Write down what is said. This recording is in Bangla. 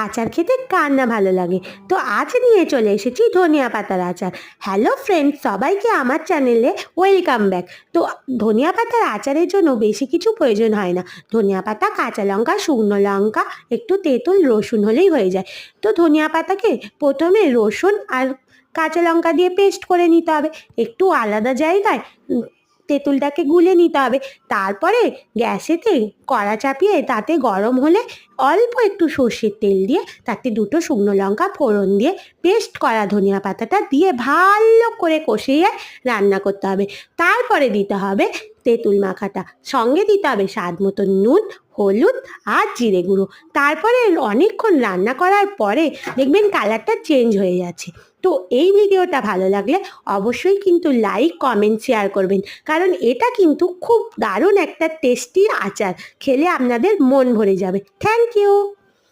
আচার খেতে কার না ভালো লাগে। তো আজ নিয়ে চলে এসেছি ধনিয়া পাতার আচার। হ্যালো ফ্রেন্ডস, সবাইকে আমার চ্যানেলে ওয়েলকাম ব্যাক। তো ধনিয়া পাতার আচারের জন্য বেশি কিছু প্রয়োজন হয় না। ধনিয়া পাতা, কাঁচা লঙ্কা, শুকনো লঙ্কা, একটু তেঁতুল, রসুন হলেই হয়ে যায়। তো ধনিয়া পাতাকে প্রথমে রসুন আর কাঁচা লঙ্কা দিয়ে পেস্ট করে নিতে হবে। একটু আলাদা জায়গায় তেঁতুলটাকে গুলে নিতে হবে। তারপরে গ্যাসেতে কড়া চাপিয়ে তাতে গরম হলে অল্প একটু সর্ষের তেল দিয়ে তাতে দুটো শুকনো লঙ্কা ফোড়ন দিয়ে পেস্ট করা ধনিয়া পাতাটা দিয়ে ভালো করে কষিয়ে রান্না করতে হবে। তারপরে দিতে হবে তেঁতুল মাখাটা, সঙ্গে দিতে হবে স্বাদ মতো নুন, হলুদ আর জিরে গুঁড়ো। তারপরে অনেকক্ষণ রান্না করার পরে দেখবেন কালারটা চেঞ্জ হয়ে যাচ্ছে। তো এই ভিডিওটা ভালো লাগলে অবশ্যই কিন্তু লাইক, কমেন্ট, শেয়ার করবেন, কারণ এটা কিন্তু খুব দারুণ একটা টেস্টি আচার। খেলে আপনাদের মন ভরে যাবে। Thank you.